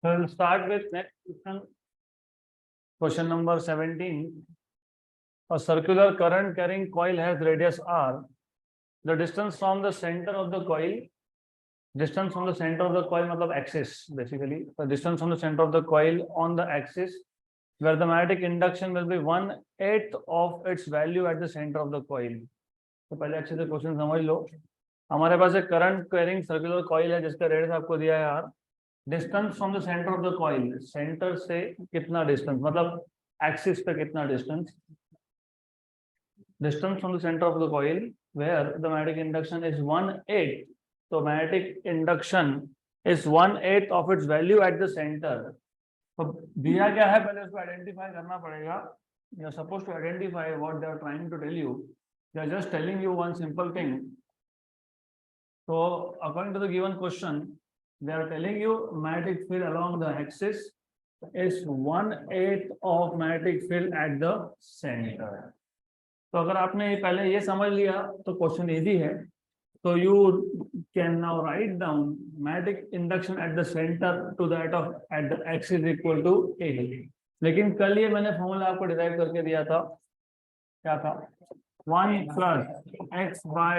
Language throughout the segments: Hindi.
So we'll start with next question. Question number 17. A circular current carrying coil has radius r. The distance from the center of the coil, मतलब axis basically. The distance from the center of the coil on the axis where the magnetic induction will be 1/8 of its value at the center of the coil. तो पहले अच्छे से क्वेश्चन समझ लो. हमारे पास एक करंट कैरिंग सर्कुलर कॉइल है जिसका रेडियस आपको दिया है यार. Distance from the centre of the coil, centre से कितना डिस्टेंस, मतलब एक्सिस पे कितना distance. Distance from the centre of the coil where the magnetic induction is 1/8. तो magnetic induction is 1/8 of its value at the centre. तो दिया क्या है पहले उसको आइडेंटिफाई करना पड़ेगा. You are suppose to identify what they are trying to tell you. They are just telling you one simple thing. So according to the given question, they are telling you magnetic field along the axis is 1/8 of magnetic field at the center. तो अगर आपने पहले ये समझ लिया तो क्वेश्चन इजी है. तो you can now write down magnetic induction at the center to that of at the axis equal to A. लेकिन कल ये मैंने फॉर्मूला आपको डिराइव करके दिया था. क्या था? 1 plus x by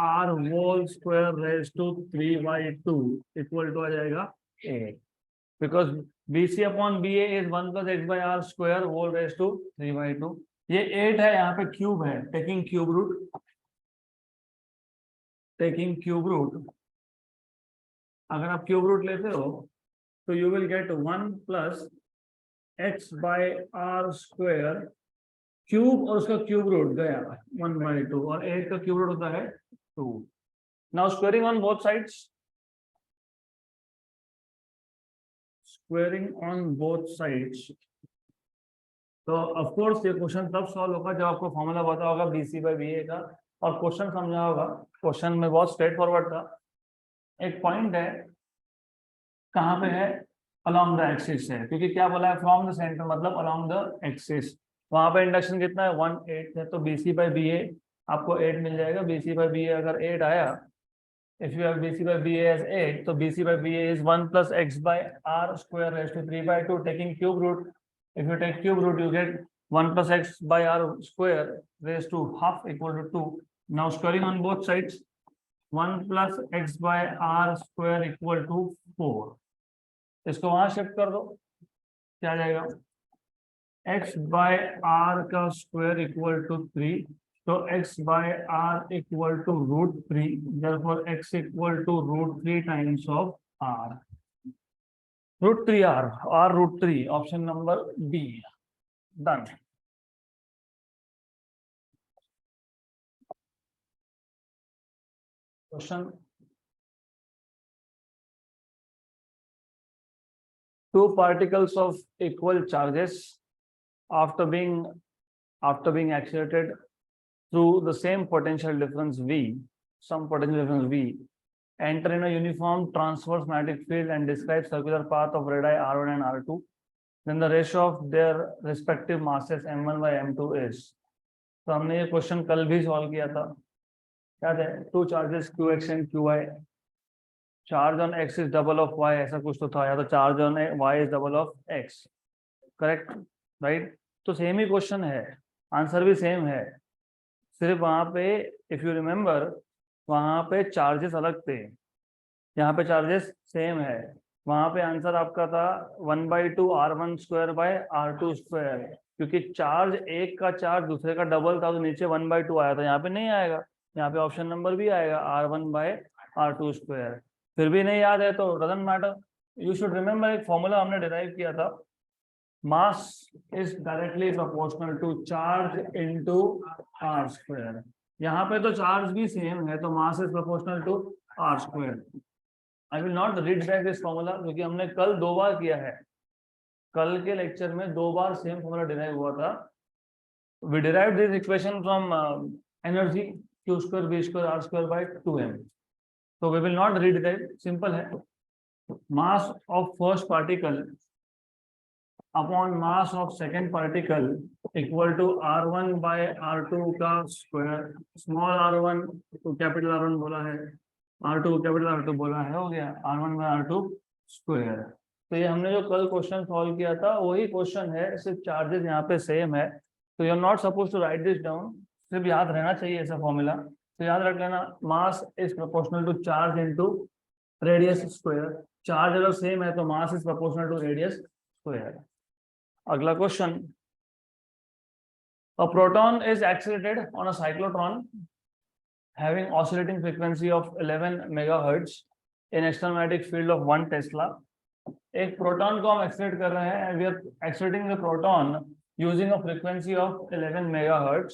r whole square raised to 3/2 equal to आ जाएगा a. Because BC upon BA is 1 plus x by r square whole raised to 3/2. ये 8 है, यहाँ पे क्यूब है. टेकिंग क्यूब रूट अगर आप क्यूब रूट लेते हो तो you will get 1 plus x by r square cube और उसका क्यूब रूट गया 1/2 और 8 का क्यूब रूट होता है 2. Now squaring on both sides. तो ऑफ कोर्स ये क्वेश्चन तब सॉल्व होगा जब आपको फॉर्मूला पता होगा BC/BA का और क्वेश्चन समझा होगा. क्वेश्चन में बहुत स्ट्रेट फॉरवर्ड था. एक पॉइंट है कहाँ पे है, अलोंग द एक्सिस है, क्योंकि क्या बोला है फ्रॉम द सेंटर मतलब अलोंग द एक्सिस. वहां पे इंडक्शन कितना है 1/8 है. तो BC/BA आपको 8 मिल जाएगा. BC/BA अगर 8 आया, if you have BC/BA as 8, तो BC/BA is 1 plus x by r square raised to 3/2. Taking cube root, if you take cube root you get 1 plus x by r square raised to half equal to 2. Now squaring on both sides, 1 plus x by r square equal to 4. इसको वहां शिफ्ट कर दो, क्या आ जाएगा? x by r का स्क्वायर इक्वल टू 3. तो x by r equal to √3. therefore x equal to √3 times of r. √3r, r √3. Option number B. Done. Question 2 particles of equal charges after being accelerated through the same potential difference V, enter in a uniform transverse magnetic field and describe circular path of radii R1 and R2. Then the ratio of their respective masses M1 by M2 is. तो हमने ये क्वेश्चन कल भी सॉल्व किया था. क्या थे? 2 charges QX and QY. Charge on X is double of Y, ऐसा कुछ तो था, या तो charge on Y is double of X. Correct, right. तो सेम ही क्वेश्चन है, आंसर भी सेम है. सिर्फ वहां पे इफ यू रिमेम्बर वहां पे चार्जेस अलग थे, यहाँ पे चार्जेस सेम है. वहां पे आंसर आपका था 1/2 R1 square by R2 square, क्योंकि चार्ज एक का चार्ज दूसरे का डबल था तो नीचे 1/2 आया था. यहाँ पे नहीं आएगा, यहाँ पे ऑप्शन नंबर भी आएगा R1 बाय R2 स्क्वायर. फिर भी नहीं याद है तो doesn't matter. You should remember एक फॉर्मूला हमने डिराइव किया था, mass is directly proportional to charge into r square. यहाँ पे तो चार्ज भी सेम है तो mass is proportional to r square. I will not read back this formula क्योंकि हमने कल 2 बार किया है. कल के लेक्चर में 2 बार सेम फॉर्मूला डिराइव हुआ था. We derive this equation from energy Q square B square R square by 2m. So we will not read that. Simple है. Mass of first particle upon mass of second particle equal to R1 by R2 का square. Small r1 to capital R1 बोला है, R2 capital R2 बोला है, हो गया R1 by R2 square. तो ये हमने जो कल क्वेश्चन सॉल्व किया था वही क्वेश्चन है, सिर्फ चार्जेस यहाँ पे सेम है। तो you are not suppose to write this down, सिर्फ याद रहना चाहिए ऐसा फॉर्मूला। तो याद रख लेना, mass is proportional to charge into radius square. Charge अगर सेम है तो mass is proportional to radius square. अगला question, a proton is accelerated on a cyclotron having oscillating frequency of 11 megahertz in external magnetic field of 1 Tesla. एक प्रोटॉन को हम एक्सलेट कर रहे हैं, we are accelerating the proton using a frequency of 11 megahertz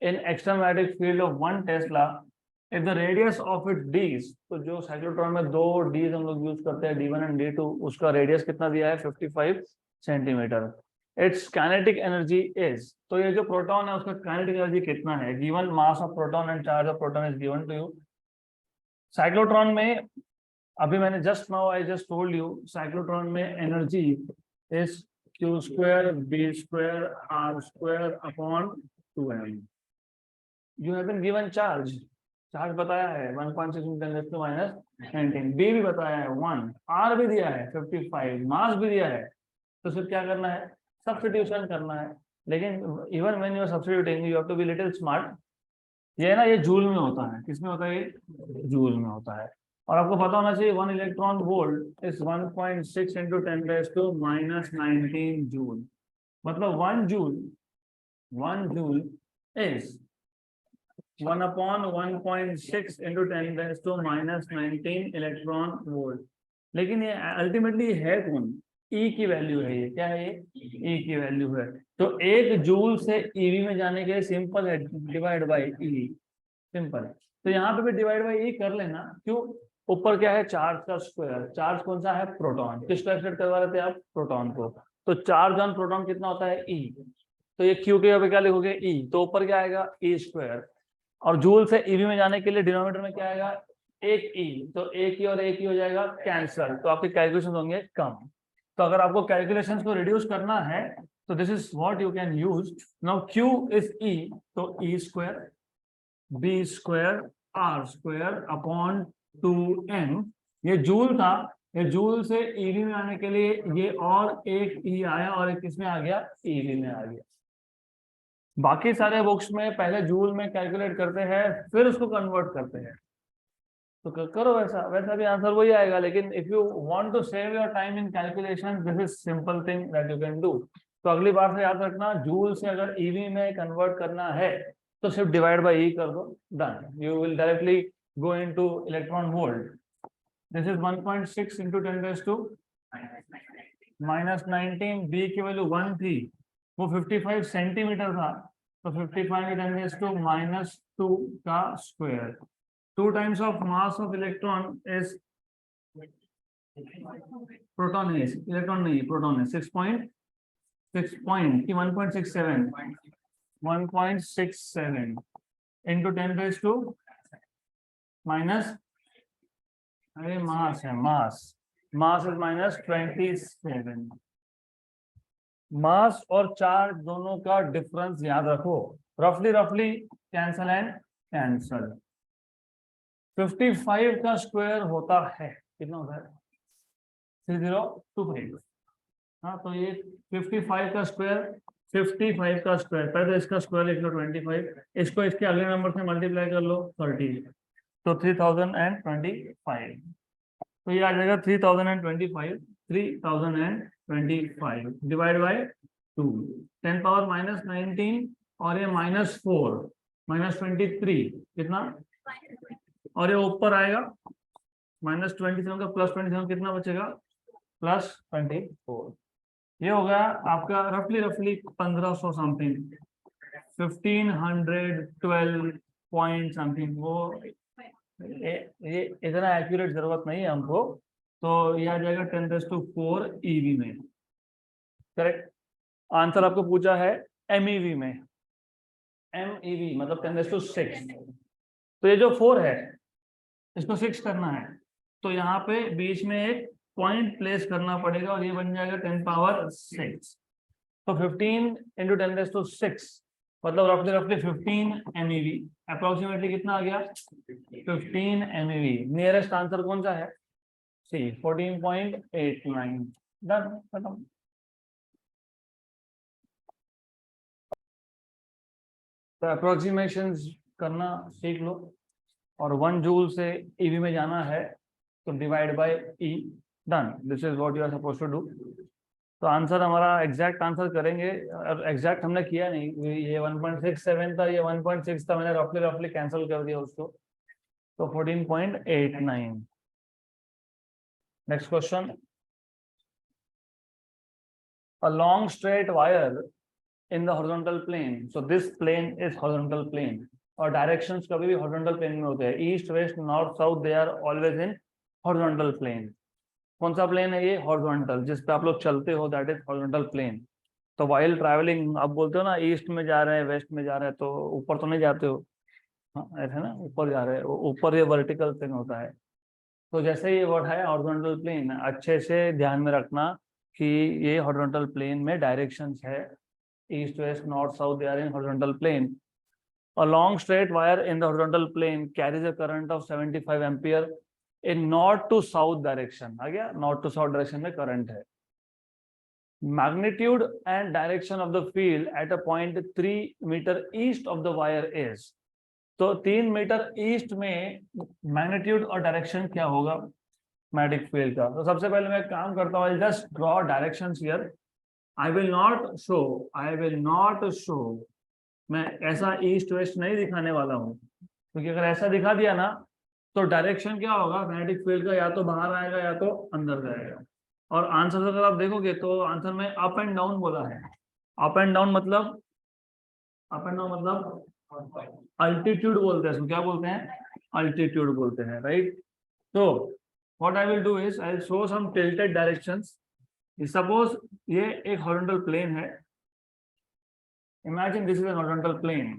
in external magnetic field of 1 Tesla. If the radius of its Ds, तो जो साइक्लोट्रॉन में दो Ds हम लोग यूज करते हैं D1 and D2, उसका रेडियस कितना दिया है 55 centimetre. It's kinetic energy is, तो ये जो प्रोटॉन है उसका काइनेटिक एनर्जी कितना है, given mass of proton and charge of proton is given to you. Cyclotron में अभी मैंने just now I just told you, cyclotron में energy is q square b square r square upon 2m। You have been given charge, charge बताया है 1.6 × 10⁻⁹, b भी बताया है 1, r भी दिया है 55, मास भी दिया है। तो सिर्फ क्या करना है, सब्स्टिट्यूशन करना है। लेकिन even when you are substituting you have to be little smart. ये ना, ये जूल में होता है, किसमें होता है, ये जूल में होता है। और आपको पता होना चाहिए 1 इलेक्ट्रॉन वोल्ट इज 1.6 × 10⁻⁹ जूल। मतलब 1 जूल इज 1/1.6 × 10⁻⁹ इलेक्ट्रॉन वोल्ट। लेकिन ये अल्टीमेटली है कौन, E की वैल्यू है, ये क्या है, ये E की वैल्यू है। तो 1 जूल से EV में जाने के लिए सिंपल है, डिवाइड बाई E, सिंपल। तो यहाँ पे भी डिवाइड बाई E कर लेना, क्यों, ऊपर क्या है, चार्ज का स्क्वायर। चार्ज कौन सा है, प्रोटॉन। किसको एक्सलेट करवा रहे थे आप, प्रोटॉन को। तो चार्ज ऑन प्रोटॉन कितना होता है, E। तो ये Q के यहाँ पे क्या लिखोगे, E, तो ऊपर क्या आएगा, E स्क्वायर। और जूल से EV में जाने के लिए डिनोमिनेटर में क्या आएगा, 1E, तो 1E और 1E हो जाएगा कैंसल, तो आपके कैलकुलेशन होंगे कम। तो अगर आपको कैलकुलेशंस को रिड्यूस करना है तो this is what you can use. Now Q is E, तो E square B square R square upon 2m। ये जूल था, ये जूल से EV में आने के लिए ये और एक E आया और एक किसमें आ गया, EV में आ गया। बाकी सारे बुक्स में पहले जूल में कैलकुलेट करते हैं फिर उसको कन्वर्ट करते हैं, तो करो वैसा, वैसा भी आंसर वही आएगा। लेकिन if you want to save your time in calculation, this is simple thing that you can do. तो अगली बार से याद रखना, जूल से अगर ईवी में कन्वर्ट करना है तो सिर्फ डिवाइड बाय ई कर दो, done, you will directly go into electron volt. This is 1.6 × 10⁻⁻⁹, B की वैल्यू 1 थी, वो 55 सेंटीमीटर था, तो 55 × 10⁻² का square. 2 times of mass of electron is proton है, इलेक्ट्रॉन नहीं, प्रोटॉन है। 1.67 into 10⁻⁻, अरे मास है, मास इज -27। मास और चार्ज दोनों का डिफरेंस याद रखो, रफली कैंसल एंड कैंसल। 55 का स्क्वायर होता है, कितना होता है, 3025। हाँ, तो ये 55 का स्क्वायर, 55 का स्क्वायर, पहले तो इसका स्क्वायर लिख लो 25, इसको इसके अगले नंबर से मल्टीप्लाई कर लो 30, तो 3025। तो ये आ जाएगा 3025 डिवाइड बाय 2, 10⁻⁻⁹, और ये -4 -23 कितना, और ये ऊपर आएगा -27 का +27 कितना बचेगा, +24। ये हो गया आपका रफली 1500 समथिंग, 1512 पॉइंट समथिंग। वो ये इतना एक्यूरेट जरूरत नहीं है हमको, तो ये आ जाएगा 10⁻⁴ EV में, करेक्ट। आंसर आपको पूछा है MEV में, MEV मतलब 10⁻⁶। तो ये जो 4 है इसको 6 करना है, तो यहाँ पे बीच में एक पॉइंट प्लेस करना पड़ेगा और ये बन जाएगा 10⁻⁶। तो 15 × 10⁻⁶, मतलब रफली 15 MeV। अप्रोक्सीमेटली कितना आ गया, 15 MeV। नियरेस्ट आंसर कौन सा है, सी 14.89। डन, खत्म। तो अप्रोक्सीमेशन करना सीख लो, और 1 जूल से ईवी में जाना है तो divide by E, done, this is what you are suppose to do. तो आंसर हमारा एग्जैक्ट आंसर करेंगे, और एग्जैक्ट हमने किया नहीं, ये 1.67 था, ये 1.6 था, मैंने रफली रफली कैंसिल कर दिया उसको, तो 14.89। Next question, a long straight wire in the horizontal plane, so this plane is horizontal plane, और डायरेक्शंस कभी भी horizontal plane में होते हैं, east west north south, they are always in horizontal plane। कौन सा प्लेन है ये? हॉरिजॉन्टल, जिस पे आप लोग चलते हो, दैट इज हॉरिजॉन्टल प्लेन। तो वाइल ट्रैवलिंग, आप बोलते हो ना ईस्ट में जा रहे हैं वेस्ट में जा रहे हैं, तो ऊपर तो नहीं जाते हो, हाँ ऐसे ना, ऊपर जा रहे हैं, ऊपर ये वर्टिकल प्लेन होता है। तो जैसे ये वर्ड है हॉरिजॉन्टल प्लेन, अच्छे से ध्यान में रखना कि ये हॉरिजॉन्टल प्लेन में डायरेक्शंस है, east west north south, they are in horizontal plane. A long straight wire in the horizontal plane carries a current of 75 ampere in north to south direction। आ गया, नॉर्थ टू साउथ डायरेक्शन में करंट है। Magnitude and direction of the field at a point 3 meter east of the wire is। तो 3 मीटर ईस्ट में मैग्नीट्यूड और डायरेक्शन क्या होगा मैग्नेटिक फील्ड का? तो सबसे पहले मैं एक काम करता हूँ, just draw directions here. I will not show, मैं ऐसा ईस्ट वेस्ट नहीं दिखाने वाला हूँ, क्योंकि अगर ऐसा दिखा दिया ना तो डायरेक्शन क्या होगा मैग्नेटिक फील्ड का, या तो बाहर आएगा या तो अंदर जाएगा। और आंसर अगर आप देखोगे तो आंसर में अप एंड डाउन बोला है। अप एंड डाउन मतलब, अप एंड डाउन मतलब अल्टीट्यूड बोलते हैं, क्या बोलते हैं? अल्टीट्यूड बोलते हैं, राइट। तो what I will do is I will show some tilted directions. Suppose ये एक हॉरिजॉन्टल प्लेन है, imagine this is a horizontal plane,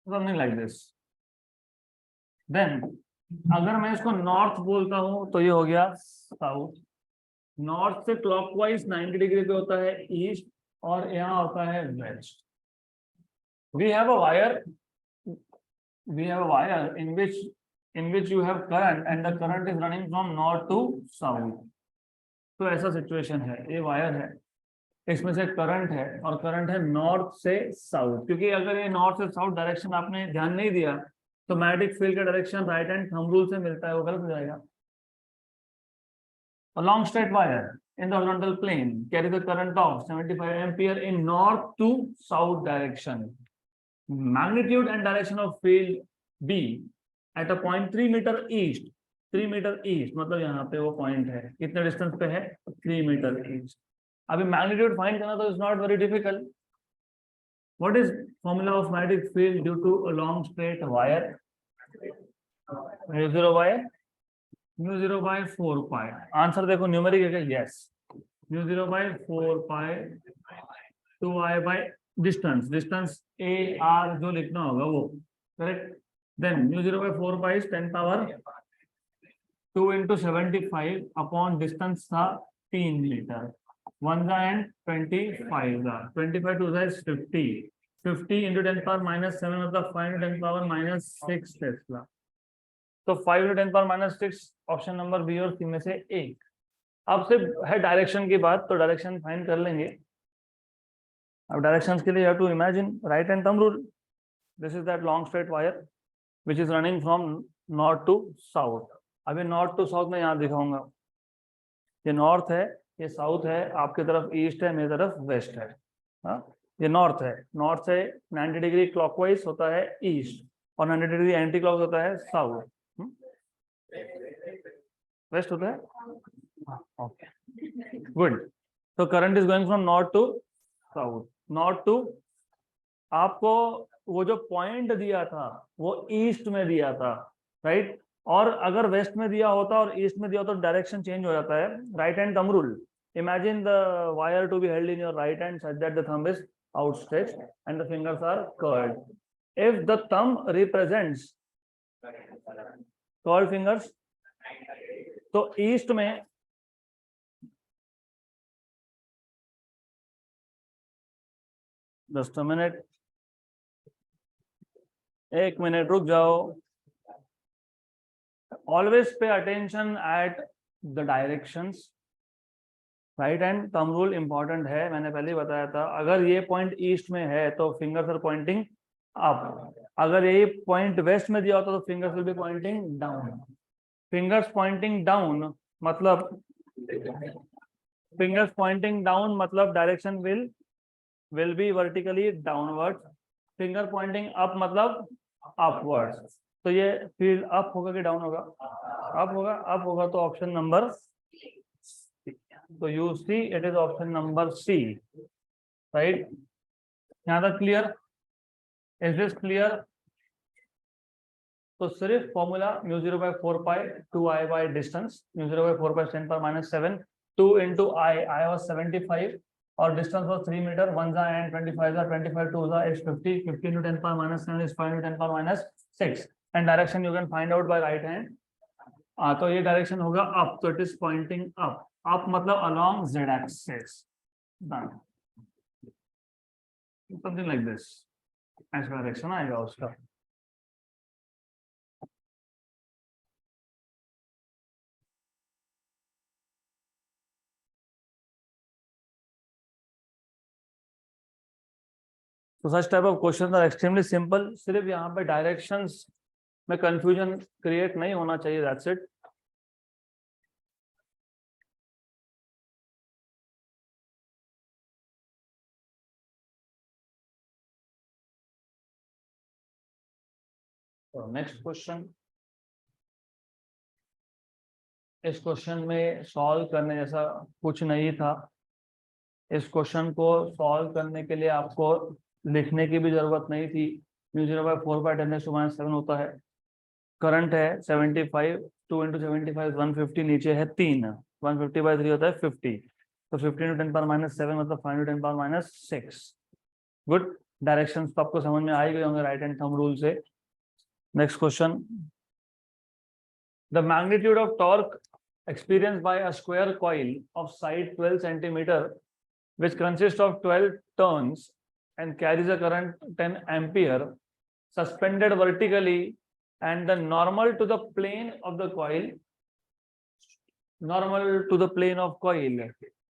something like this। then अगर मैं इसको नॉर्थ बोलता हूं तो ये हो गया साउथ। नॉर्थ से क्लॉकवाइज 90 डिग्री पे होता है ईस्ट, और यहाँ होता है west. We have a wire, in which you have current and the current is running from north to south। तो ऐसा सिचुएशन है, ये वायर है, इसमें से करंट है, और करंट है नॉर्थ से साउथ। क्योंकि अगर ये नॉर्थ से साउथ डायरेक्शन आपने ध्यान नहीं दिया तो मैग्नेटिक फील्ड का direction right hand thumb rule से मिलता है, वो गलत हो जाएगा। A long straight wire in the horizontal plane carries a current of 75 ampere in north to south direction। Magnitude and direction of field B at a point 3 meter east। 3 metre east मतलब यहाँ पे वो पॉइंट है, कितने डिस्टेंस पे है? 3 मीटर ईस्ट। अभी मैग्नीट्यूड फाइंड करना तो it's not very difficult. What is formula of magnetic field due to a long straight wire? Mu zero by 4 pi. Answer देखो न्यूमेरिक है, yes, mu zero by 4 pi 2 I by distance, distance A R जो लिखना होगा वो, correct. Then mu zero by 4 pi 10 power 2 into 75 upon distance था 3 मीटर, 1 एंड 25 का 25 टू 50, 50 इंटू 10 पावर माइनस 7 मतलब 5 into 10 पावर माइनस 6 टेस्ला। तो 5 into 10 power minus 6 option number B और सी में से एक। अब सिर्फ है डायरेक्शन की बात, तो डायरेक्शन फाइंड कर लेंगे। अब डायरेक्शंस के लिए you have to imagine right hand thumb rule. This is that long straight wire which is running from north to south. अभी नॉर्थ टू साउथ में यहाँ दिखाऊंगा, ये नॉर्थ है, ये साउथ है, आपकी तरफ ईस्ट है, मेरी तरफ वेस्ट है। हाँ, ये नॉर्थ है, नॉर्थ से 90 डिग्री क्लॉकवाइज होता है ईस्ट, और 90 डिग्री एंटी क्लॉक होता है साउथ, वेस्ट होता है। Okay, good. तो current is going from north to south. North to, आपको वो जो पॉइंट दिया था वो ईस्ट में दिया था, राइट। और अगर वेस्ट में दिया होता और ईस्ट में दिया होता तो डायरेक्शन चेंज हो जाता है। Right hand thumb rule, imagine the wire to be held in your right hand such that the thumb is outstretched and the fingers are curled. If the thumb represents curled fingers, तो ईस्ट में जस्ट अ मिनट, एक मिनट रुक जाओ। always pay attention at the directions. Right hand thumb rule important है, मैंने पहले ही बताया था। अगर ये पॉइंट ईस्ट में है तो फिंगर्स आर पॉइंटिंग अप, अगर ये पॉइंट वेस्ट में दिया होता तो fingers will be pointing down. Fingers pointing down मतलब फिंगर्स पॉइंटिंग डाउन मतलब direction will be vertically downward. Finger pointing up मतलब अपवर्ड। तो ये फील्ड अप होगा कि डाउन होगा? अप होगा। अप होगा तो ऑप्शन नंबर, तो you see it is option number C, right. यहाँ तक क्लियर? Is this clear? तो सिर्फ formula mu 0/4 pi 2i by distance, mu 0/4 pi 10 पर -7 2 into I was 75 और डिस्टेंस was 3 मीटर। 1 जा and 25 जा 25 2 जा is 50 50 into 10 पर -7 is 5 into 10 पर -6 and direction you can find out by right hand। तो ये डायरेक्शन होगा अप, तो it is pointing up. Up मतलब along z axis, done, something like this, ऐसा डायरेक्शन आएगा उसका। तो such type of questions are extremely simple। सिर्फ यहाँ पे डायरेक्शंस में कंफ्यूजन क्रिएट नहीं होना चाहिए, दैट्स इट। नेक्स्ट क्वेश्चन, इस क्वेश्चन में सॉल्व करने जैसा कुछ नहीं था। इस क्वेश्चन को सॉल्व करने के लिए आपको लिखने की भी जरूरत नहीं थी। म्यू 0/4 पाई 10⁻⁷ होता है। करंट है 75, 2 into 75 150, नीचे है 3, 150/3 होता है 50, तो 50 into 10 पर -7 मतलब 5 into 10 पर -6। गुड, डायरेक्शंस तो आपको समझ में आ ही गए होंगे राइट हैंड थंब रूल से। Next question, the magnitude of torque experienced by a square coil of side 12 centimeter which consists of 12 turns and carries a current 10 ampere suspended vertically and the normal to the plane of the coil, normal to the plane of coil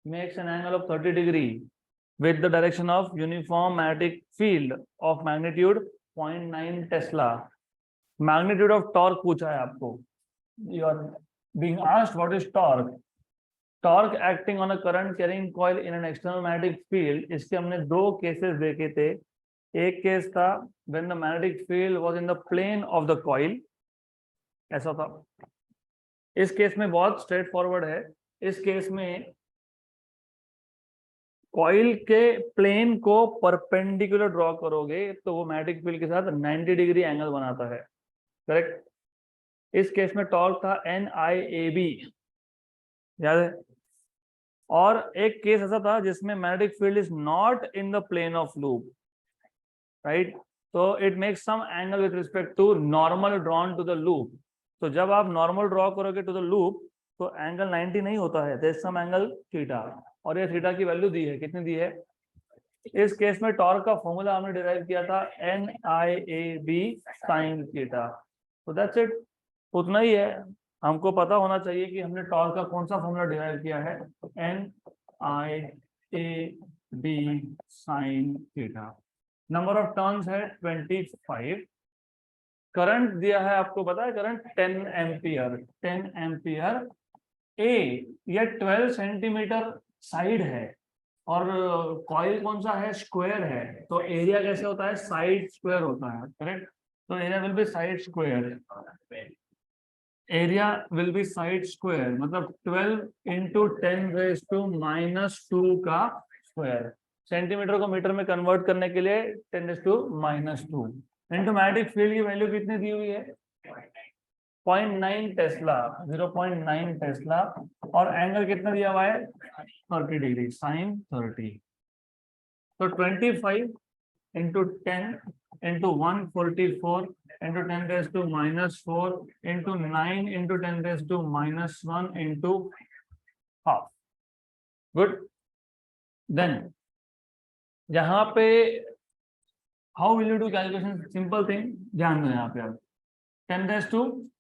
makes an angle of 30 degree with the direction of uniform magnetic field of magnitude 0.9 Tesla। magnitude of torque पूछा है आपको। You are being asked what is torque। Torque acting on a current carrying coil in an external magnetic field। इसके हमने दो केसेस देखे थे। एक केस था when the magnetic field was in the plane of the coil, ऐसा था। इस केस में बहुत स्ट्रेट फॉरवर्ड है। इस केस में कॉइल के प्लेन को परपेंडिकुलर ड्रॉ करोगे तो वो मैग्नेटिक फील्ड के साथ 90 डिग्री एंगल बनाता है, करेक्ट। इस केस में टॉर्क था NIAB, याद है। और एक केस ऐसा था जिसमें magnetic field is not in the plane of loop, right. तो it makes some angle with respect to normal drawn to the loop. तो जब आप नॉर्मल ड्रॉ करोगे टू द लूप तो एंगल 90 नहीं होता है, there is some angle theta, और ये थीटा की वैल्यू दी है, कितनी दी है। इस केस में टॉर्क का फॉर्मूला हमने डिराइव किया था NIAB sin थीटा। तो दैट्स इट, उतना ही है। हमको पता होना चाहिए कि हमने टॉर्क का कौन सा फॉर्मूला डिराइव किया है, NIAB sin theta. Number of turns है 25। करंट दिया है, आपको पता है करंट 10 एम्पियर। 10 एम्पियर ए, ये 12 सेंटीमीटर साइड है और कॉइल कौन सा है, स्क्वायर है। तो एरिया कैसे होता है, साइड स्क्वायर होता है, करेक्ट। तो area will be side square, area will be side square मतलब 12 into 10⁻² का स्क्वायर। सेंटीमीटर को मीटर में कन्वर्ट करने के लिए 10⁻²। इंटू मैग्नेटिक फील्ड की वैल्यू कितनी दी हुई है, 0.9 टेस्ला, 0.9 टेस्ला, और एंगल कितना दिया हुआ है 30 डिग्री, sin 30। तो 25 into 10 into 144 into 10⁻⁻4 into 9 into 10⁻⁻1 into half। Good. Then यहाँ पे how will you do calculation, simple thing, ध्यान दो यहाँ पे। अब 10⁻⁻,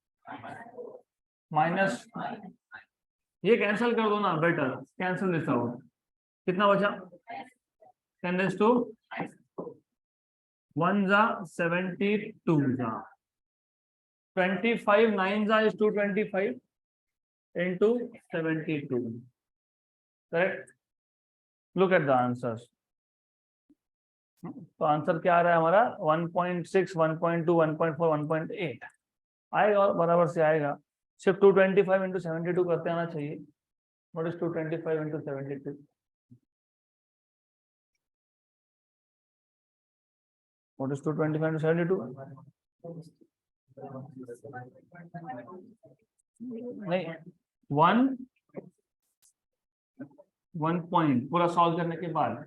माइनस, ये कैंसिल कर दो ना, बेटर कैंसिल दिस आउट। कितना बचा? 10 रेज टू 1 जा 72 जा 25 9 जा is 225 into 72, correct? Look at the answers. तो आंसर क्या आ रहा है हमारा? 1.6 1.2 1.4 1.8 आएगा, और बराबर से आएगा। सिर्फ 225 इंटू 72 करते आना चाहिए। What is 225 into 72? What is 225 into 72? नहीं, 1 पॉइंट पूरा सॉल्व करने के बाद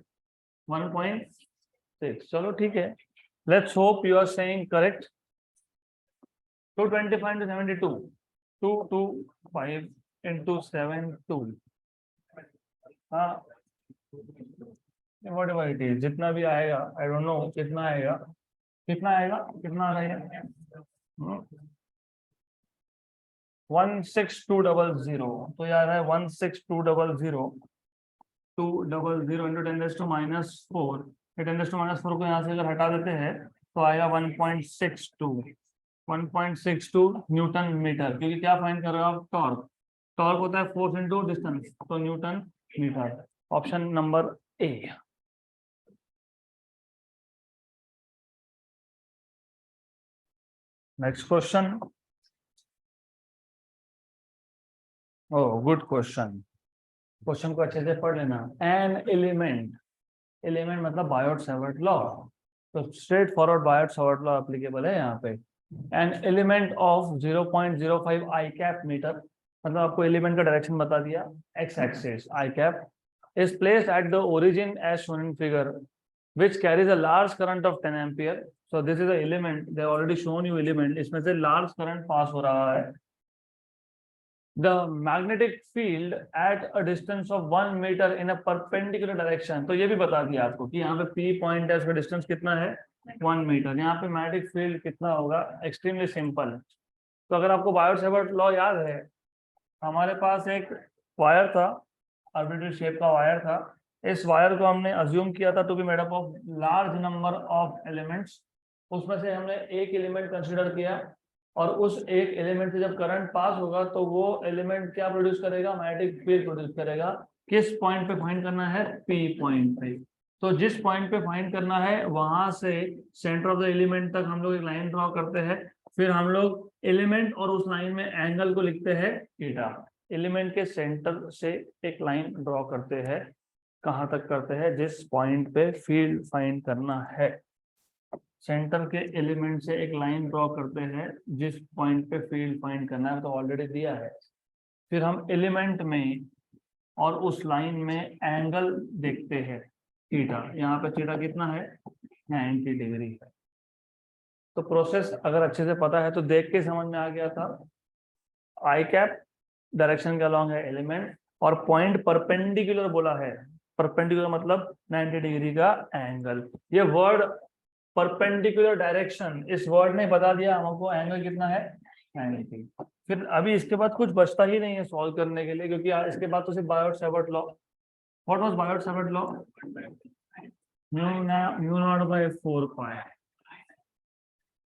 1.6। चलो ठीक है, let's hope you are saying correct. 225 into 72, 225 into 72, हाँ whatever it is, जितना भी आएगा, I don't know कितना आएगा, कितना आएगा, कितना आ रहा है? 16200, तो यार है 16200, 200 इंटू 10⁻⁴, 10⁻⁴ को यहाँ से अगर हटा देते हैं तो आएगा 1.62 न्यूटन मीटर, क्योंकि क्या फाइंड कर रहे हो आप? टॉर्क। टॉर्क होता है फोर्स इंटू डिस्टेंस, तो newton metre. Option number A. Next question. Oh good question. Question को अच्छे से पढ़ लेना। एन एलिमेंट, एलिमेंट मतलब बायोट सावर्ट लॉ, तो straight forward Biot Savart law applicable है यहाँ पे। An element of 0.05 I cap metre, मतलब आपको एलिमेंट का डायरेक्शन बता दिया, X axis I cap, is placed at the origin as shown in figure, which carries a large current of 10 ampere. So this is the element, they have already shown you element, इसमें से large current pass हो रहा है। The magnetic field at a distance of 1 meter in a perpendicular direction, तो ये भी बता दिया आपको कि यहाँ पे P पॉइंट है, उसका डिस्टेंस कितना है? 1 मीटर। यहाँ पे मैग्नेटिक फील्ड कितना होगा? Extremely simple. तो अगर आपको बायोट सावर्ट लॉ याद है, हमारे पास एक वायर था, आर्बिट्ररी शेप का वायर था। इस वायर को हमने अज्यूम किया था to be made up of large number of elements. उसमें से हमने एक एलिमेंट कंसीडर किया, और उस एक एलिमेंट से जब करंट पास होगा तो वो एलिमेंट क्या प्रोड्यूस करेगा? मैग्नेटिक फील्ड प्रोड्यूस करेगा। किस पॉइंट पे फाइंड करना है? पी पॉइंट पे। तो जिस पॉइंट पे फाइंड करना है वहां से सेंटर ऑफ द एलिमेंट तक हम लोग एक लाइन ड्रॉ करते हैं, फिर हम लोग एलिमेंट और उस लाइन में एंगल को लिखते हैं थीटा। एलिमेंट के सेंटर से एक लाइन ड्रॉ करते हैं, कहां तक करते हैं? जिस पॉइंट पे फील्ड फाइंड करना है। सेंटर के एलिमेंट से एक लाइन ड्रॉ करते हैं जिस पॉइंट पे फील्ड फाइंड करना है, तो ऑलरेडी दिया है। फिर हम एलिमेंट में और उस लाइन में एंगल देखते हैं थीटा। यहाँ पे थीटा कितना है? 90 डिग्री है। तो प्रोसेस अगर अच्छे से पता है तो देख के समझ में आ गया था। आई कैप डायरेक्शन के अलॉन्ग है एलिमेंट, और पॉइंट परपेंडिकुलर बोला है। परपेंडिकुलर मतलब 90 डिग्री का एंगल। ये वर्ड परपेंडिकुलर डायरेक्शन, इस वर्ड ने बता दिया हमको एंगल कितना है? 90। फिर अभी इसके बाद कुछ बचता ही नहीं है सॉल्व करने के लिए, क्योंकि इसके बाद तो सिर्फ Biot Savart law. What was Biot Savart law? Mu not by 4 pi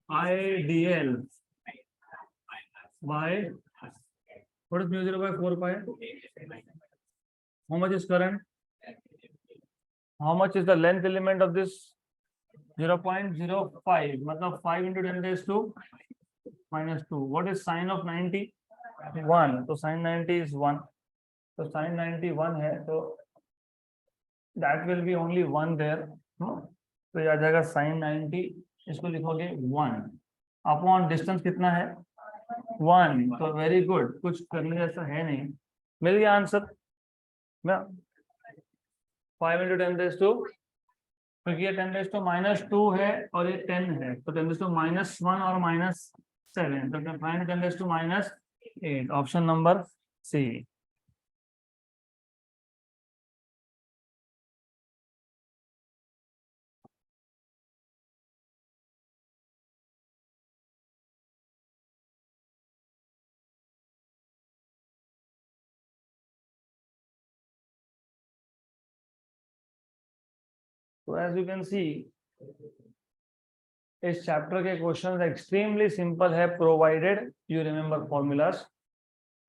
I D L by, what is mu 0 by 4 pi? How much is current? How much is the length element of this? 0.05, मतलब 5 into 10 raised to -2. What is sine of 90? 1. तो sin 90 is 1. तो sin 90 1 है, तो that will be only 1 there. तो ये आ जाएगा sin 90, इसको लिखोगे 1 अपॉन डिस्टेंस कितना है? 1। तो वेरी गुड, कुछ करने जैसा है नहीं, मिल गया आंसर। 5 into 10 raised to, क्योंकि ये 10 raised to -2 है और ये 10 है, तो 10 raised to -1 और -7, तो 5 10 raised to -8। Option number C. So as you can see, इस चैप्टर के क्वेश्चन एक्सट्रीमली सिंपल है, प्रोवाइडेड यू रिमेम्बर फॉर्मूलाज।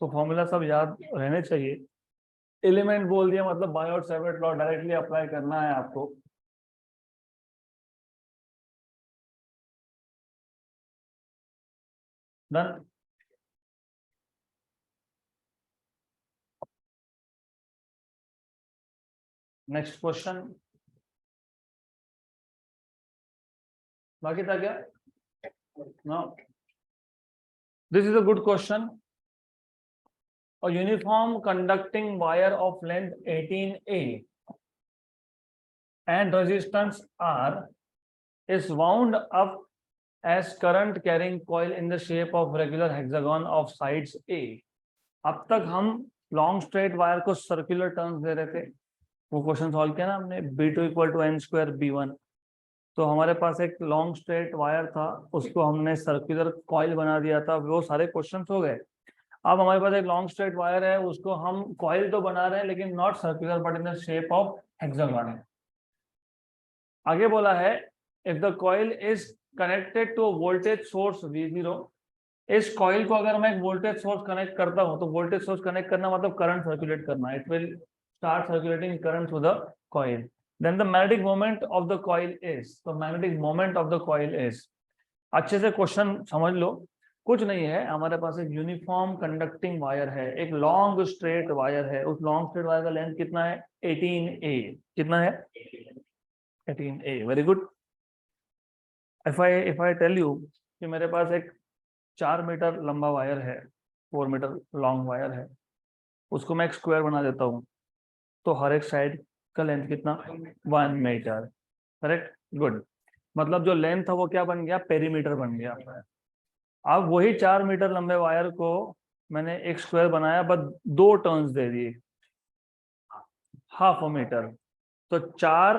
तो फॉर्मूला सब याद रहने चाहिए। एलिमेंट बोल दिया मतलब बायोट-सैवर्ट लॉ डायरेक्टली अप्लाई करना है आपको। डन। नेक्स्ट क्वेश्चन बाकी था क्या? No, this is a good question. A uniform conducting wire of length 18A and resistance R is wound up as current carrying coil in the shape of regular hexagon of sides A. अब तक हम लॉन्ग स्ट्रेट वायर को सर्कुलर टर्न्स दे रहे थे। वो क्वेश्चन सॉल्व किया ना हमने, B2 = n² B1। तो हमारे पास एक लॉन्ग स्ट्रेट वायर था, उसको हमने सर्कुलर कॉइल बना दिया था। वो सारे क्वेश्चंस हो गए। अब हमारे पास एक लॉन्ग स्ट्रेट वायर है, उसको हम कॉइल तो बना रहे हैं लेकिन not circular but in the shape of hexagon. आगे बोला है if the coil is connected to voltage source V0, इस कॉइल को अगर मैं एक वोल्टेज सोर्स कनेक्ट करता हूं, तो वोल्टेज सोर्स कनेक्ट करना मतलब करंट सर्कुलेट करना। It will start circulating current through the coil. Then the magnetic moment of the coil is, तो magnetic moment of the coil is, अच्छे से क्वेश्चन समझ लो। कुछ नहीं है, हमारे पास एक यूनिफॉर्म कंडक्टिंग वायर है, एक लॉन्ग स्ट्रेट वायर है। उस लॉन्ग स्ट्रेट वायर का लेंथ कितना है? 18A। कितना है? 18A। Very good. If I tell you कि मेरे पास एक 4 मीटर लंबा वायर है, 4 मीटर लॉन्ग वायर है, उसको मैं एक स्क्वायर बना देता हूँ, तो हर एक साइड का लेंथ कितना? 1 मीटर। Correct, good. मतलब जो लेंथ था वो क्या बन गया? पेरीमीटर बन गया। अब वही 4 मीटर लंबे वायर को मैंने एक स्क्वायर बनाया, बस 2 टर्न्स दे दिए, ½ मीटर। तो 4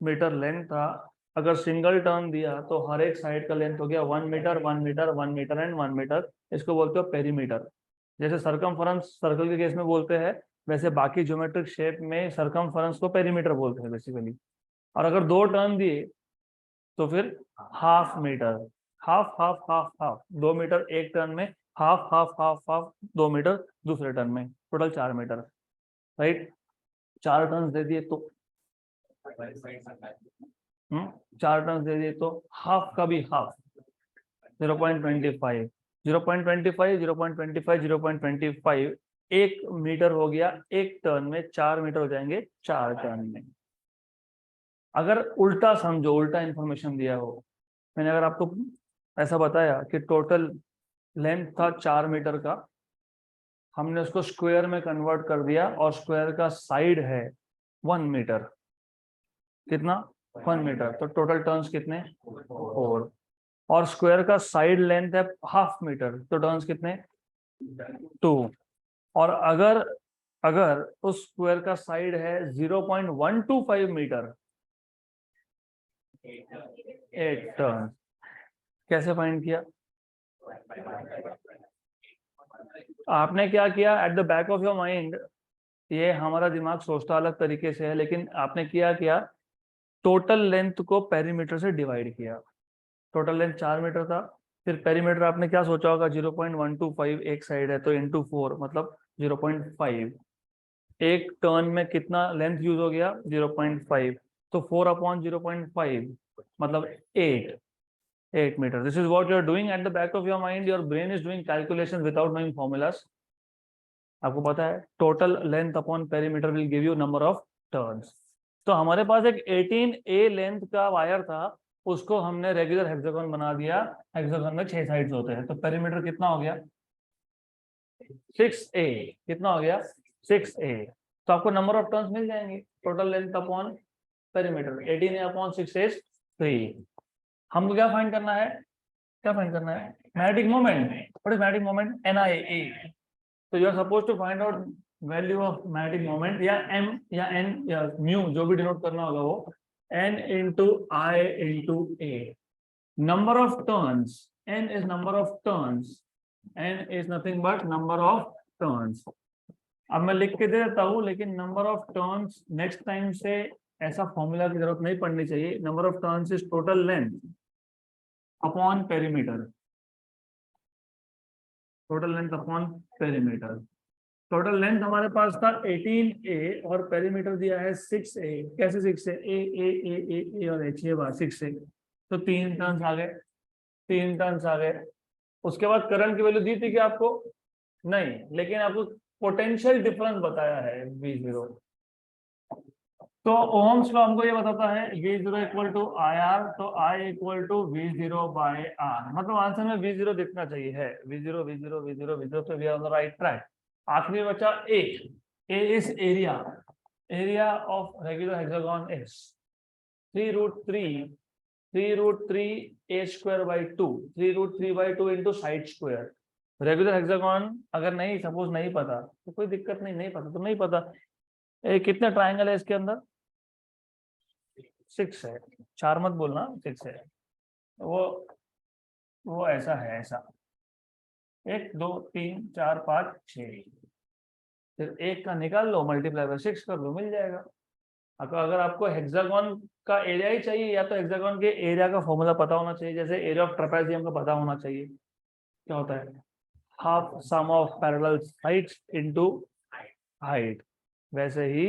मीटर लेंथ था, अगर सिंगल टर्न दिया तो हर एक साइड का लेंथ हो गया 1 metre 1 metre 1 metre and 1 metre. इसको बोलते हो पेरीमीटर। जैसे सरकमफेरेंस सर्कल के केस में बोलते हैं, वैसे बाकी ज्योमेट्रिक शेप में सरकमफेरेंस को पेरीमीटर बोलते हैं बेसिकली। और अगर 2 टर्न दिए तो फिर ½ metre. Half half half half 2 metre एक टर्न में, half half half half 2 metre दूसरे टर्न में, टोटल 4 मीटर। राइट, 4 टर्न दे दिए तो 4 टर्न दे दिए तो हाफ का भी हाफ 0.25 0.25 0.25 0.25 1 मीटर हो गया एक टर्न में। 4 मीटर हो जाएंगे 4 टर्न में। अगर उल्टा समझो, उल्टा इंफॉर्मेशन दिया हो, मैंने अगर आपको ऐसा बताया कि टोटल लेंथ था 4 मीटर का, हमने उसको स्क्वायर में कन्वर्ट कर दिया और स्क्वायर का साइड है 1 मीटर। कितना? 1 मीटर। तो टोटल टर्न्स कितने? 4। और स्क्वायर का साइड लेंथ है ½ मीटर, तो टर्न्स कितने? 2। और अगर अगर उस स्क्वायर का साइड है 0.125 मीटर, 8 टर्न। कैसे फाइंड किया? आपने क्या किया? Eight the back of your mind, ये हमारा दिमाग सोचता अलग तरीके से है, लेकिन आपने क्या टोटल लेंथ को पेरीमीटर से डिवाइड किया। टोटल लेंथ 4 मीटर था, फिर पेरीमीटर आपने क्या सोचा होगा? 0.125 एक साइड है, तो इंटू 4 मतलब 0.5। एक टर्न में कितना लेंथ यूज हो गया? 0.5। तो 4/0.5 मतलब 8 metre. This is what you are doing at the back of your mind. Your brain is doing calculation without knowing formulas. आपको पता है total length upon perimeter will give you number of turns. तो हमारे पास एक 18A लेंथ का वायर था, उसको हमने रेगुलर हेक्सागन बना दिया। हेक्सागन में 6 साइड्स होते हैं, तो पेरीमीटर कितना हो गया? 6A। कितना हो गया? 6A। तो आपको नंबर ऑफ टर्न्स मिल जाएंगे। Total length upon perimeter 18A/6 is 3। हमको क्या फाइंड करना है? Magnetic moment. What is magnetic moment? NIA। तो you are suppose to find out value of magnetic moment, या m या n या म्यू, जो भी डिनोट करना होगा वो, n into I into A। Number of turns, n is number of turns, n is nothing but number of turns। अब मैं लिख के दे देता हूँ, लेकिन number of turns next time से ऐसा फॉर्मूला की जरूरत नहीं पड़नी चाहिए। Number of turns is total length upon perimeter, total length upon perimeter. Total length हमारे पास था 18a और पेरीमीटर दिया है 6a। कैसे 6a? ए और h, ये बात 6a, तो 3 टर्न्स आ गए, 3 टर्न्स आ गए। उसके बाद करंट की वैल्यू दी थी कि आपको नहीं, लेकिन आपको पोटेंशियल डिफरेंस बताया है V0। तो ओम्स लॉ हमको ये बताता है V0 equal to I R, तो I equal to V0 by R. मतलब आंसर में V0 दिखना चाहिए है, V0 V0 V0 V0, तो we are on the right track. आखिरी बचा A. A is area, area of regular hexagon is 3√3 a square by 2, 3√3/2 into side square. Regular hexagon अगर नहीं, सपोज नहीं पता तो कोई दिक्कत नहीं, नहीं पता तो नहीं पता। कितने ट्राइंगल है इसके अंदर? 6 है, 4 मत बोलना, 6 है। वो ऐसा है, ऐसा 1 2 3 4 5 6, फिर एक का निकाल लो, मल्टीप्लाई बाय 6 कर लो, मिल जाएगा। अगर आपको हेक्सागोन का एरिया ही चाहिए, या तो हेक्सागोन के एरिया का फॉर्मूला पता होना चाहिए, जैसे एरिया ऑफ ट्रेपेजियम का पता होना चाहिए। क्या होता है? Half sum of parallel sides into height. वैसे ही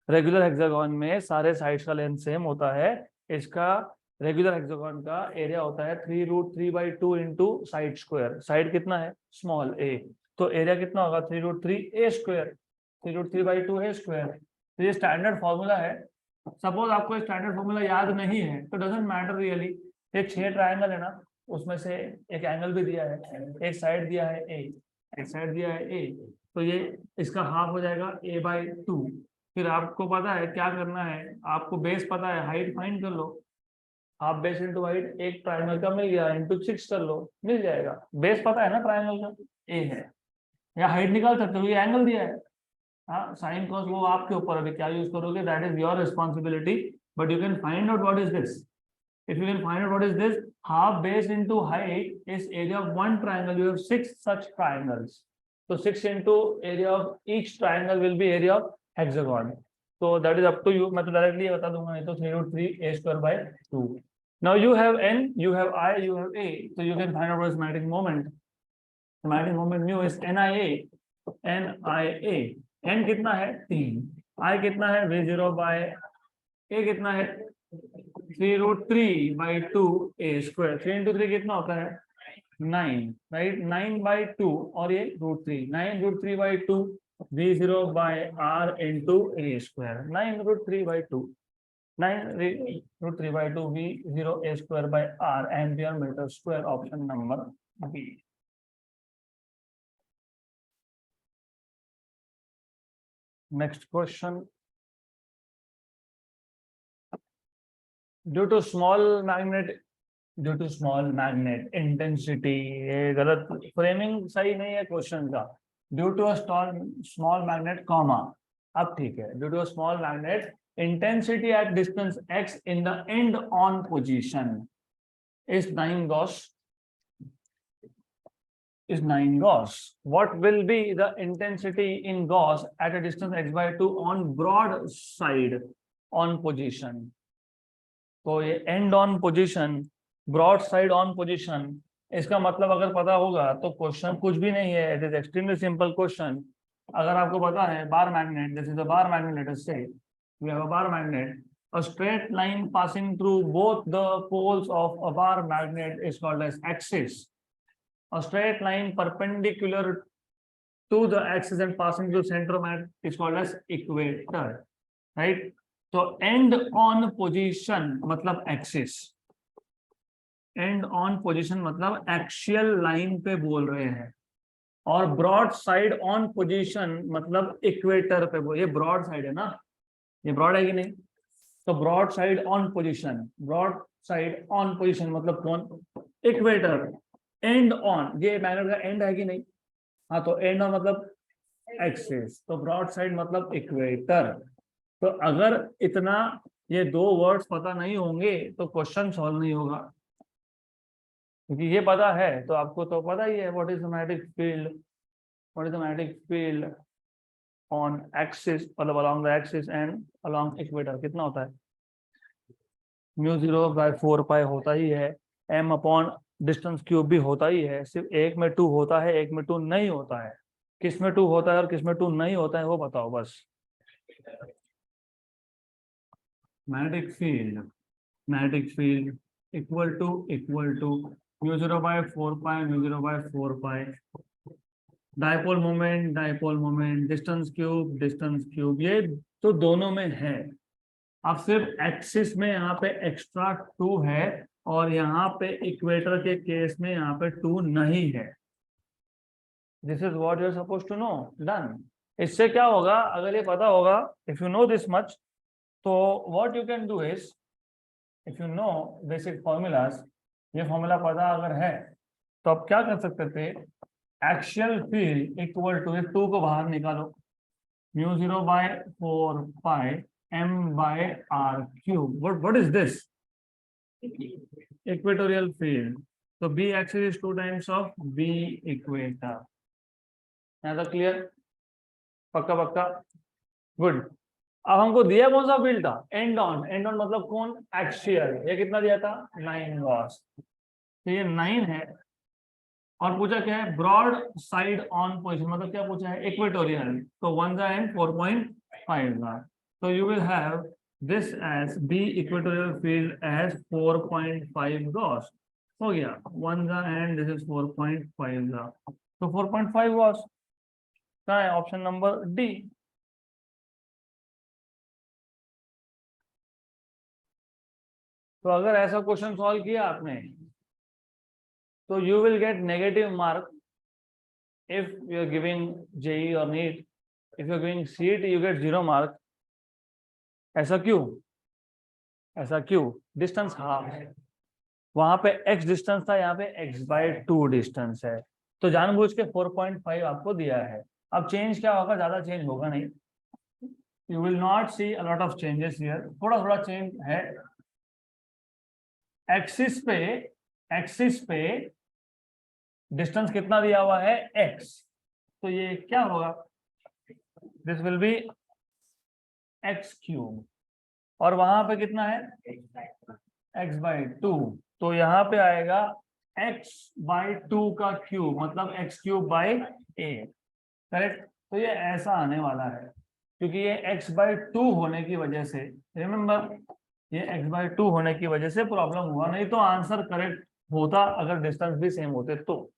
रेगुलर हेक्सागोन में सारे साइड्स का लेंथ सेम होता है। इसका रेगुलर हेक्सागोन का एरिया होता है 3√3/2 इंटू साइड स्क्वायर। साइड कितना है? स्मॉल a, तो एरिया कितना होगा? 3√3a square, 3√3/2 a square. तो ये स्टैंडर्ड फॉर्मूला है। सपोज आपको स्टैंडर्ड फॉर्मूला याद नहीं है तो डजेंट मैटर रियली। ये 6 ट्राइंगल है ना, उसमें से एक एंगल भी दिया है, एक साइड दिया है a, एक साइड दिया है a, तो ये इसका हाफ हो जाएगा a/2। फिर आपको पता है क्या करना है, आपको बेस पता है, हाइट फाइंड कर लो। हाफ बेस इंटू हाइट, एक ट्राइंगल का मिल गया, इंटू 6 कर लो, मिल जाएगा। बेस पता है ना ट्राइंगल का, ए है। या हाइट निकाल सकते हो, ये एंगल दिया है। हाँ, साइन कॉस वो आपके ऊपर, अभी क्या यूज करोगे that is your responsibility, but you can find out what is this. If you can find out what is this, half base into height is area of one triangle. You have 6 such triangles, तो 6 into area of each triangle will be area of hexagon. तो that is up to you, मैं तो डायरेक्टली ये बता दूंगा, नहीं तो 3√3 a square bye 2। Now you have n, you have I, you have a, so you can find out what is magnetic moment. The magnetic moment mu is NIA, NIA। n कितना है? 3। I कितना है? V0 बाय a कितना है? 3√3/2 a स्क्वायर। 3 इंटू 3 कितना होता है? 9, राइट? 9/2 और ये √3, 9√3/2 V0 by r into a square. 9√3/2, 9√3/2 V0 a square by r ampere metre square. Option number B. Next question. Due to small magnet intensity, ये गलत फ्रेमिंग, सही नहीं है क्वेश्चन का। Due to a small magnet comma, अब ठीक है। Due to a small magnet intensity at distance x in the end on position is 9 Gauss, what will be the intensity in Gauss at a distance x/2 on broad side on position? तो ये end on position, broad side on position, इसका मतलब अगर पता होगा तो क्वेश्चन कुछ भी नहीं है, it is extremely simple question. अगर आपको पता है bar magnet, this is a bar magnet, let us से we have a bar magnet, a straight line passing through both the poles of a bar magnet is called as axis. A straight line perpendicular to the axis and passing through center of magnet is called as equator, right? So end on position मतलब axis, end on position मतलब axial line पे बोल रहे हैं, और ब्रॉड साइड ऑन पोजीशन मतलब इक्वेटर पे बोल। ये ब्रॉड साइड है ना, ये ब्रॉड है कि नहीं? तो broadside on position, broadside on position मतलब कौन? इक्वेटर। एंड ऑन, ये मैग्नेट का एंड है कि नहीं? हाँ, तो एंड ऑन मतलब एक्सिस, तो ब्रॉड साइड मतलब इक्वेटर। तो अगर इतना ये 2 वर्ड्स पता नहीं होंगे तो क्वेश्चन सॉल्व नहीं होगा, क्योंकि ये पता है तो आपको तो पता ही है what is magnetic field, what is magnetic field on axis मतलब along the axis and along equator कितना होता है? μ0/4 होता ही है, m अपॉन डिस्टेंस क्यूब भी होता ही है, सिर्फ एक में 2 होता है, एक में 2 नहीं होता है। किस में 2 होता है और किस में 2 नहीं होता है वो बताओ बस। Magnetic field equal to μ0/4 dipole moment distance cube ये तो दोनों में है। अब सिर्फ एक्सिस में यहाँ पे एक्स्ट्रा 2 है और यहाँ पे इक्वेटर के केस में यहाँ पे 2 नहीं है। This is what you are suppose to know. Done. इससे क्या होगा अगर ये पता होगा, if you know this much, तो what you can do is, if you know basic formulas, ये फॉर्मूला पता अगर है तो आप क्या कर सकते थे, एक्सियल फील्ड इक्वल टू 2 को बाहर निकालो, μ0/4 पाई m/r³। what is this? Equatorial field. So B axis is 2 times of B equator. यहाँ तक क्लियर? पक्का पक्का? गुड। अब हमको दिया कौन सा फील्ड था? एंड ऑन मतलब कौन? एक्सियल। ये कितना दिया था? 9 गॉस। तो ये 9 है और पूछा क्या है? ब्रॉड साइड ऑन पोजिशन, मतलब क्या पूछा है? इक्वेटोरियल। तो 1 and 4.5। So you will have this as B equatorial field as 4.5 gauss। हो गया 1 and this is 4.5। तो 4.5 gauss क्या है? Option number D. तो अगर ऐसा क्वेश्चन सॉल्व किया आपने तो you will get negative mark if you are giving JEE or NEET। if you are giving CET you get 0 mark। ऐसा क्यों? डिस्टेंस हाफ, वहां पे x डिस्टेंस था, यहाँ पे x/2 डिस्टेंस है, तो जानबूझ के 4.5 आपको दिया है। अब चेंज क्या होगा? ज्यादा चेंज होगा नहीं, you will not see a lot of changes here. थोड़ा थोड़ा चेंज है। एक्सिस पे डिस्टेंस कितना दिया हुआ है? x। तो ये क्या होगा? दिस विल बी x³ और वहां पे कितना है? x/2। तो यहाँ पे आएगा x/2 का क्यूब, मतलब x³/8। करेक्ट? तो ये ऐसा आने वाला है क्योंकि ये x/2 होने की वजह से, रिमेम्बर ये x/2 होने की वजह से प्रॉब्लम हुआ, नहीं तो आंसर करेक्ट होता अगर डिस्टेंस भी सेम होते तो।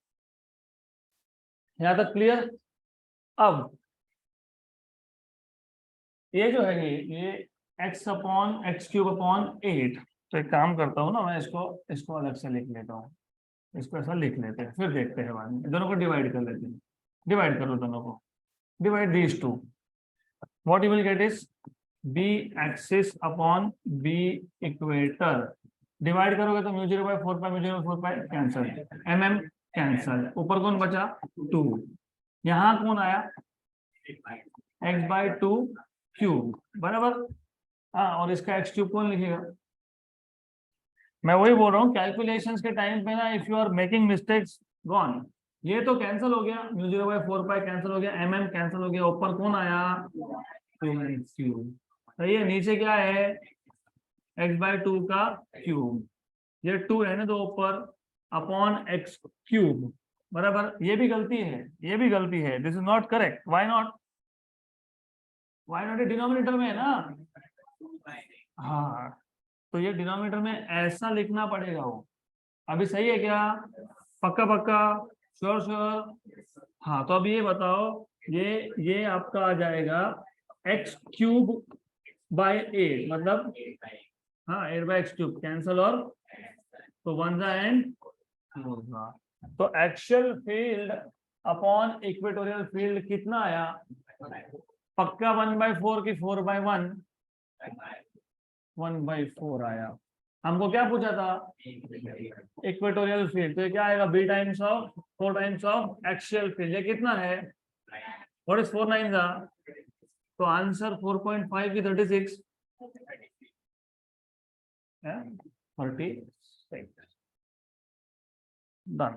यहाँ तक क्लियर? अब ये जो है ये x/x³/8। तो एक काम करता हूँ ना, मैं इसको अलग से लिख लेता हूँ, इसको ऐसा लिख लेते हैं, फिर देखते हैं बाद में। दोनों को डिवाइड कर लेते हैं, डिवाइड कर लो दोनों को, divide these two. What you will get is B axis upon B equator. Divide करोगे तो μ0/4 कैंसल, mm कैंसल, ऊपर कौन बचा? 2। यहाँ कौन आया? x/2 क्यूब, बराबर। हाँ, और इसका x³ कौन लिखेगा? मैं वही बोल रहा हूँ, कैलकुलेशंस के टाइम पे ना, if you are making mistakes gone. ये तो कैंसिल हो गया, μ0/4 कैंसिल हो गया, mm कैंसिल हो गया, ऊपर कौन आया? 2x³। तो ये नीचे क्या है? x/2 का क्यूब, ये 2 है ना तो ऊपर अपॉन x³, बराबर। ये भी गलती है, this is not correct. Why not? ये डिनोमिनेटर में है ना। हाँ, तो ये डिनोमिनेटर में ऐसा लिखना पड़ेगा। वो अभी सही है क्या? पक्का? श्योर? हाँ, तो अभी ये बताओ, ये आपका आ जाएगा x³/8, मतलब हाँ 8/x³ कैंसल, और तो 1 and होगा। तो axial field upon equatorial field कितना आया? पक्का 1/4 की 4/1? 1/4 आया। हमको क्या पूछा था? Equatorial field. तो ये क्या आएगा? B times of 4 times of axial field. ये कितना है? व्हाट इज 4 9 का? तो आंसर 4.5 की 36 है, 36 डन।